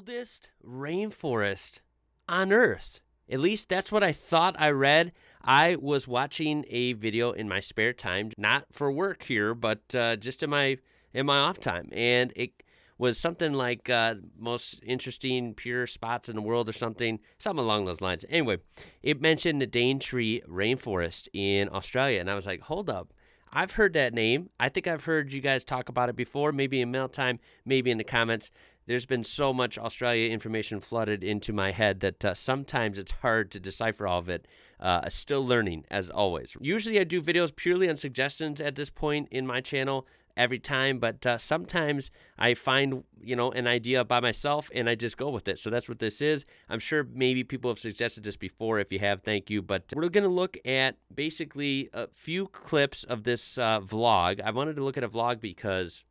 oldest rainforest on Earth. At least that's what I thought I read. I was watching a video in my spare time, not for work here, but just in my off time, and it was something like most interesting pure spots in the world or something along those lines. Anyway, it mentioned the Daintree Rainforest in Australia, and I was like, hold up. I've heard that name. I think I've heard you guys talk about it before, maybe in mail time, maybe in the comments. There's been so much Australia information flooded into my head that sometimes it's hard to decipher all of it. Still learning, as always. Usually I do videos purely on suggestions at this point in my channel every time, but sometimes I find, an idea by myself and I just go with it. So that's what this is. I'm sure maybe people have suggested this before. If you have, thank you. But we're going to look at basically a few clips of this vlog. I wanted to look at a vlog because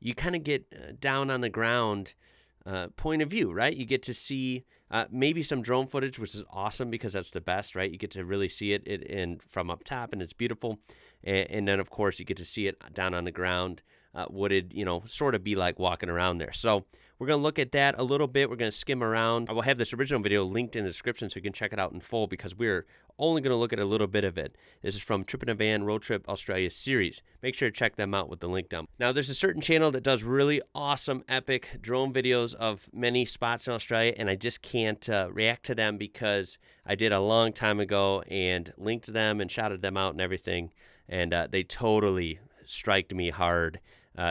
you kind of get down on the ground point of view, right? You get to see maybe some drone footage, which is awesome because that's the best, right? You get to really see it from up top, and it's beautiful. And then, of course, you get to see it down on the ground, wooded, sort of be like walking around there. So we're going to look at that a little bit. We're going to skim around. I will have this original video linked in the description so you can check it out in full because we're only going to look at a little bit of it. This is from Trip in a Van Road Trip Australia series. Make sure to check them out with the link down. Now, there's a certain channel that does really awesome, epic drone videos of many spots in Australia, and I just can't react to them because I did a long time ago and linked them and shouted them out and everything, and they totally striked me hard.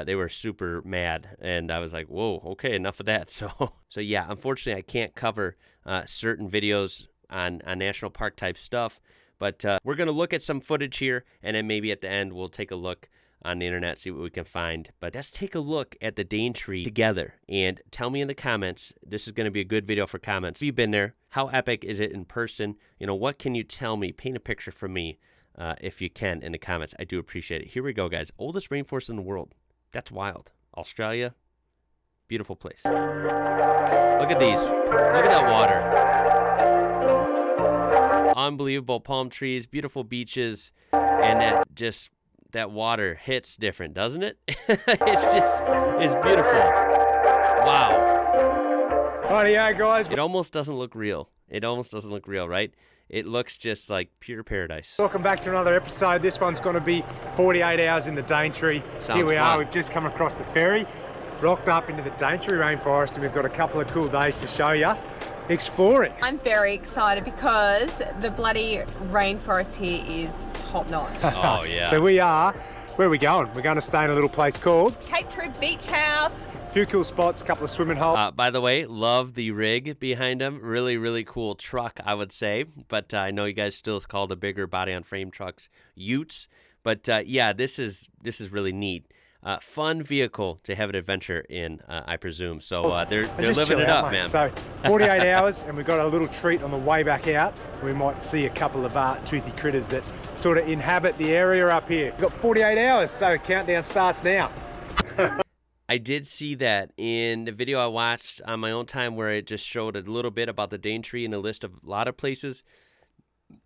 They were super mad, and I was like, whoa, okay, enough of that. So yeah, unfortunately, I can't cover certain videos on national park type stuff, but we're going to look at some footage here, and then maybe at the end, we'll take a look on the internet, see what we can find. But let's take a look at the Daintree together, and tell me in the comments. This is going to be a good video for comments. If you've been there, how epic is it in person? What can you tell me? Paint a picture for me if you can in the comments. I do appreciate it. Here we go, guys. Oldest rainforest in the world. That's wild. Australia, beautiful place. Look at these. Look at that water. Unbelievable palm trees, beautiful beaches, and that water hits different, doesn't it? It's beautiful. Wow. Rightio, guys. It almost doesn't look real. Right? It looks just like pure paradise. Welcome back to another episode. This one's going to be 48 hours in the Daintree. Here we are. We've just come across the ferry, rocked up into the Daintree Rainforest, and we've got a couple of cool days to show you exploring. I'm very excited because the bloody rainforest here is top notch. Oh yeah. So where are we going? We're going to stay in a little place called Cape Trib Beach House. A few cool spots, a couple of swimming holes. By the way, love the rig behind them. Really, really cool truck, I would say. But I know you guys still call the bigger body-on-frame trucks utes. But yeah, this is really neat. Fun vehicle to have an adventure in, I presume. So they're living it up, man. So 48 hours, and we've got a little treat on the way back out. We might see a couple of toothy critters that sort of inhabit the area up here. We've got 48 hours, so countdown starts now. I did see that in the video I watched on my own time where it just showed a little bit about the Daintree and a list of a lot of places.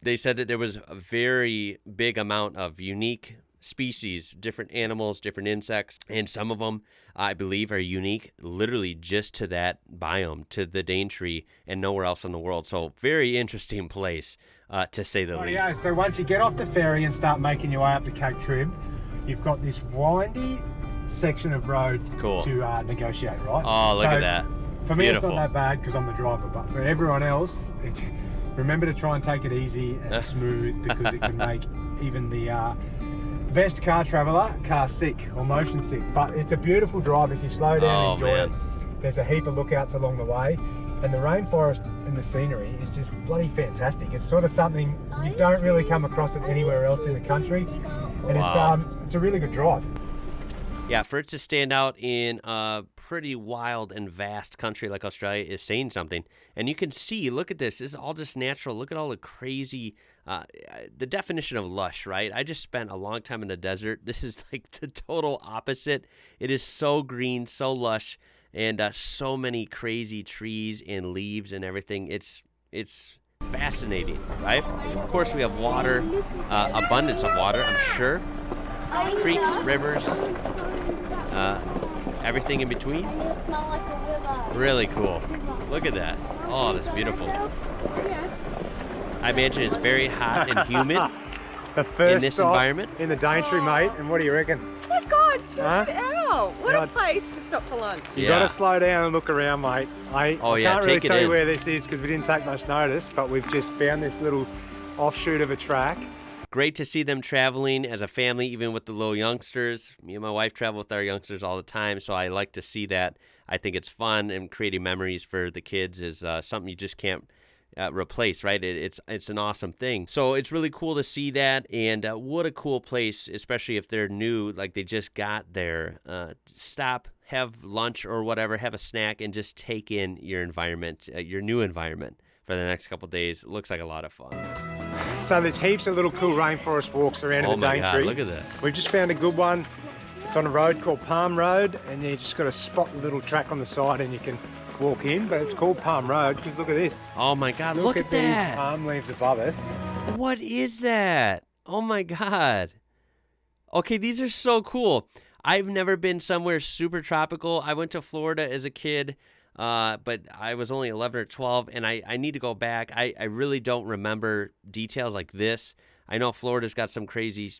They said that there was a very big amount of unique species, different animals, different insects, and some of them, I believe, are unique literally just to that biome, to the Daintree, and nowhere else in the world. So very interesting place, to say the least. Yeah, so once you get off the ferry and start making your way up to Cape Trib, you've got this windy section of road to negotiate, right? Oh, look at that. For me, Beautiful. It's not that bad because I'm the driver, but for everyone else, remember to try and take it easy and smooth because it can make even the best car traveller car sick or motion sick. But it's a beautiful drive if you slow down and enjoy it. There's a heap of lookouts along the way, and the rainforest and the scenery is just bloody fantastic. It's sort of something you don't really come across it anywhere else in the country, and it's a really good drive. Yeah, for it to stand out in a pretty wild and vast country like Australia is saying something. And you can see, look at this. This is all just natural. Look at all the crazy, the definition of lush, right? I just spent a long time in the desert. This is like the total opposite. It is so green, so lush, and so many crazy trees and leaves and everything. It's fascinating, right? Of course, we have water, abundance of water, I'm sure. Creeks, rivers, everything in between. Really cool. Look at that. Oh, that's beautiful. I imagine it's very hot and humid The first in this stop environment. in the Daintree, mate. And what do you reckon? Oh my God, check it out. What Yeah. a place to stop for lunch. You got to slow down and look around, mate. I Oh, yeah, can't really take it tell you in. where this is because we didn't take much notice, but we've just found this little offshoot of a track. Great to see them traveling as a family, even with the little youngsters. Me and my wife travel with our youngsters all the time, so I like to see that. I think it's fun, and creating memories for the kids is something you just can't replace, right? It's an awesome thing. So it's really cool to see that, and what a cool place, especially if they're new, like they just got there. Stop, have lunch or whatever, have a snack, and just take in your environment, your new environment for the next couple days. It looks like a lot of fun. So there's heaps of little cool rainforest walks around Oh in the my God, Daintree. look at this. We've just found a good one. It's on a road called Palm Road, and you just got to spot the little track on the side and you can walk in, but it's called Palm Road because look at this. Oh my God, Look look at at that. these palm leaves above us. What is that? Oh my God. Okay, these are so cool. I've never been somewhere super tropical. I went to Florida as a kid, but I was only 11 or 12, and I need to go back. I really don't remember details like this. I know Florida's got some crazy,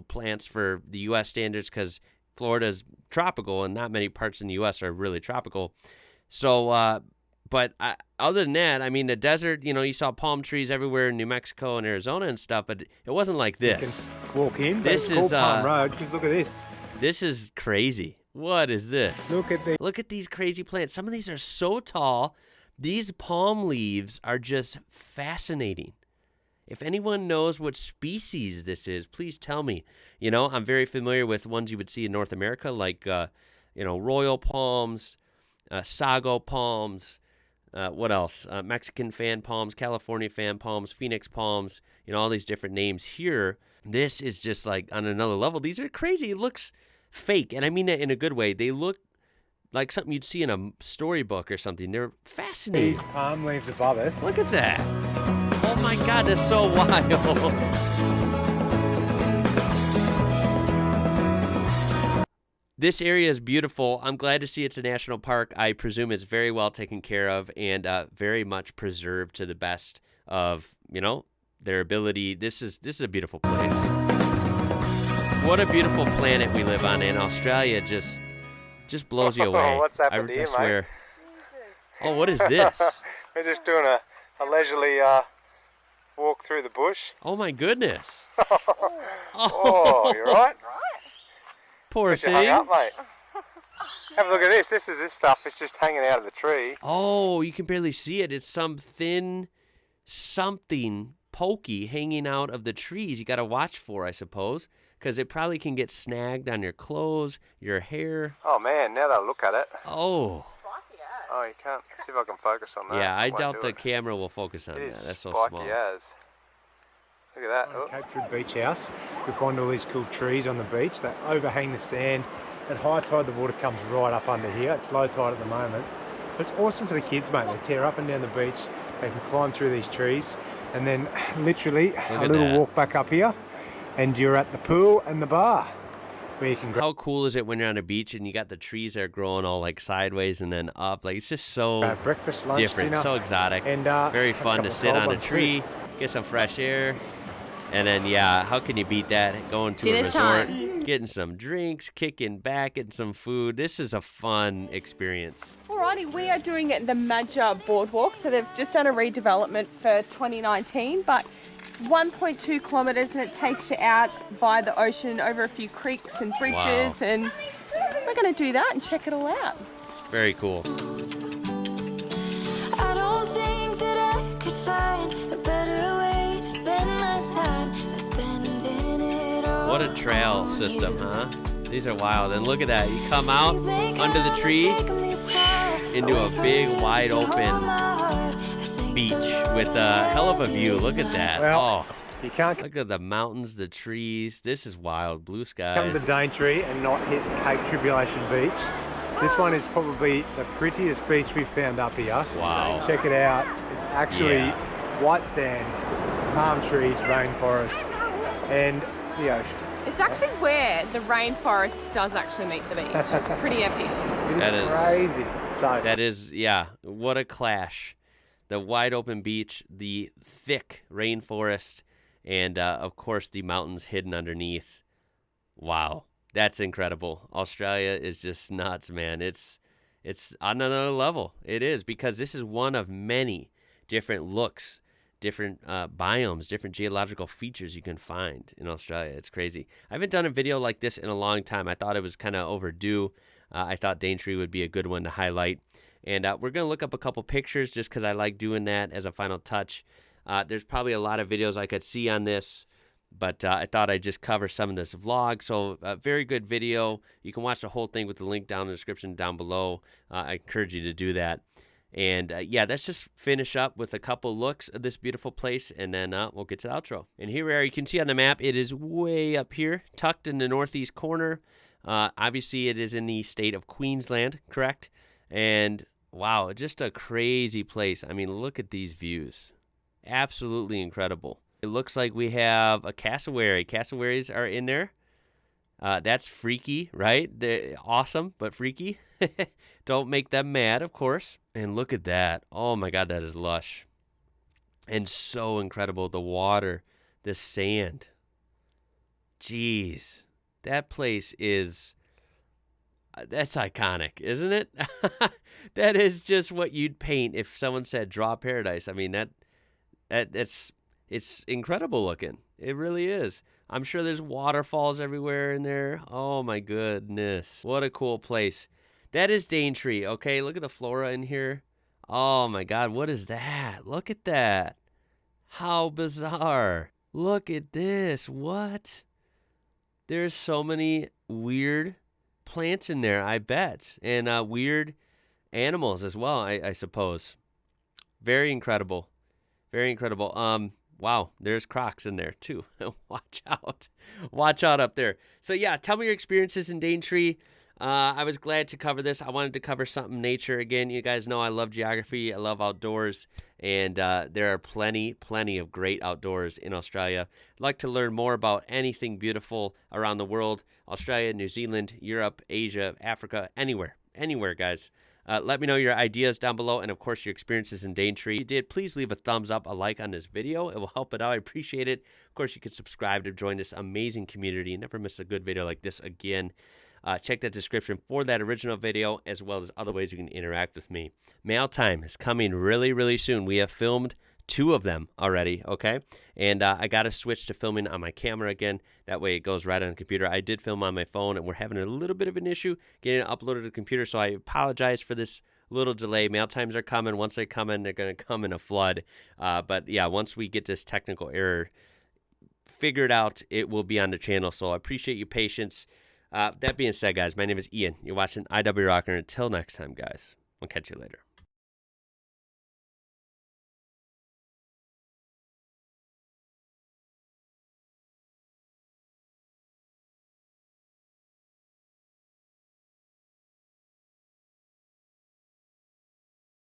plants for the U.S. standards because Florida's tropical, and not many parts in the U.S. are really tropical. So, but other than that, I mean, the desert, you saw palm trees everywhere in New Mexico and Arizona and stuff, but it wasn't like You this. can walk in, but This it's called is, Palm Road because look at this. This is crazy. What is this? Look at these crazy plants. Some of these are so tall. These palm leaves are just fascinating. If anyone knows what species this is, please tell me. I'm very familiar with ones you would see in North America, like, royal palms, sago palms, what else? Mexican fan palms, California fan palms, Phoenix palms, all these different names here. This is just like on another level. These are crazy. It looks fake, and I mean that in a good way. They look like something you'd see in a storybook or something. They're fascinating. These palm leaves above us. Look at that. Oh my God, that's so wild. This area is beautiful. I'm glad to see it's a national park. I presume it's very well taken care of and very much preserved to the best of, their ability. This is a beautiful place. What a beautiful planet we live on, and Australia just blows you away. What's happened to you, I swear. mate? Oh, what is this? We're just doing a leisurely walk through the bush. Oh my goodness. Oh, you're right. Poor You hung thing. up, mate. Have a look at this. This stuff. It's just hanging out of the tree. Oh, you can barely see it. It's some thin something pokey hanging out of the trees. You got to watch for, I suppose, because it probably can get snagged on your clothes, your hair. Oh man, now that I look at it. Oh. Oh, you can't. See if I can focus on that. Yeah, I Won't doubt do the it. camera will focus on It that. is That's so spiky small. as. Look at that. Oh. Cape Trude Beach House. We find all these cool trees on the beach that overhang the sand. At high tide, the water comes right up under here. It's low tide at the moment. But it's awesome for the kids, mate. They tear up and down the beach. They can climb through these trees. And then literally a at little that. walk back up here. And you're at the pool and the bar. Where you can grab How cool is it when you're on a beach and you got the trees that are growing all like sideways and then up? Like, it's just so breakfast, lunch, different, dinner. so exotic. And Very have a fun couple to of sit on a cold ones too. tree, get some fresh air, and then how can you beat that? Going to a Dinner resort, time. getting some drinks, kicking back, getting some food. This is a fun experience. Alrighty, we are doing the Madja Boardwalk. So they've just done a redevelopment for 2019, but it's 1.2 kilometres and it takes you out by the ocean over a few creeks and bridges. Wow. And we're going to do that and check it all out. Very cool. I don't think that I could find a better way to spend my time than spending it all. What a trail system, huh? These are wild. And look at that. You come out under the tree into a big, wide open beach with a hell of a view. Look at that. Well, Oh, you can't look at the mountains, the trees. This is wild. Blue come to skies. Daintree and not hit Cape Tribulation Beach. This one is probably the prettiest beach we've found up here. Wow. Check it out. It's actually Yeah. white sand, palm trees, rainforest, and the ocean. It's actually where the rainforest does actually meet the beach. It's pretty epic. It is That is crazy. So That is, yeah, what a clash. The wide open beach, the thick rainforest, and of course the mountains hidden underneath. Wow, that's incredible. Australia is just nuts, man. It's on another level. It is, because this is one of many different looks, different biomes, different geological features you can find in Australia. It's crazy. I haven't done a video like this in a long time. I thought it was kind of overdue. I thought Daintree would be a good one to highlight. And we're going to look up a couple pictures just because I like doing that as a final touch. There's probably a lot of videos I could see on this, but I thought I'd just cover some of this vlog. So a very good video. You can watch the whole thing with the link down in the description down below. I encourage you to do that. And yeah, let's just finish up with a couple looks of this beautiful place, and then we'll get to the outro. And here we are. You can see on the map, it is way up here, tucked in the northeast corner. Obviously, it is in the state of Queensland, correct? And wow, just a crazy place. I mean, look at these views. Absolutely incredible. It looks like we have a cassowary. Cassowaries are in there. That's freaky, right? They're awesome, but freaky. Don't make them mad, of course. And look at that. Oh my God, that is lush. And so incredible. The water, the sand. Jeez. That place is... that's iconic, isn't it? That is just what you'd paint if someone said draw paradise. I mean, it's incredible looking. It really is. I'm sure there's waterfalls everywhere in there. Oh my goodness. What a cool place. That is Daintree, okay? Look at the flora in here. Oh my God, what is that? Look at that. How bizarre. Look at this. What? There's so many weird plants in there, I bet, and weird animals as well, I suppose. Very incredible. Very incredible. Wow, there's crocs in there too. Watch out. Watch out up there. So yeah, tell me your experiences in Daintree. I was glad to cover this. I wanted to cover something nature again. You guys know I love geography. I love outdoors. And there are plenty of great outdoors in Australia. I'd like to learn more about anything beautiful around the world. Australia, New Zealand, Europe, Asia, Africa, anywhere, guys. Let me know your ideas down below, and of course your experiences in Daintree. If you did, please leave a thumbs up, a like on this video. It will help it out. I appreciate it. Of course, you can subscribe to join this amazing community and never miss a good video like this again. Check that description for that original video, as well as other ways you can interact with me. Mail time is coming really soon. We have filmed 2 of them already, okay? And I got to switch to filming on my camera again. That way it goes right on the computer. I did film on my phone, and we're having a little bit of an issue getting it uploaded to the computer, so I apologize for this little delay. Mail times are coming. Once they come in, they're going to come in a flood. But yeah, once we get this technical error figured out, it will be on the channel. So I appreciate your patience. That being said, guys, my name is Ian. You're watching IWrocker. Until next time, guys, I'll catch you later.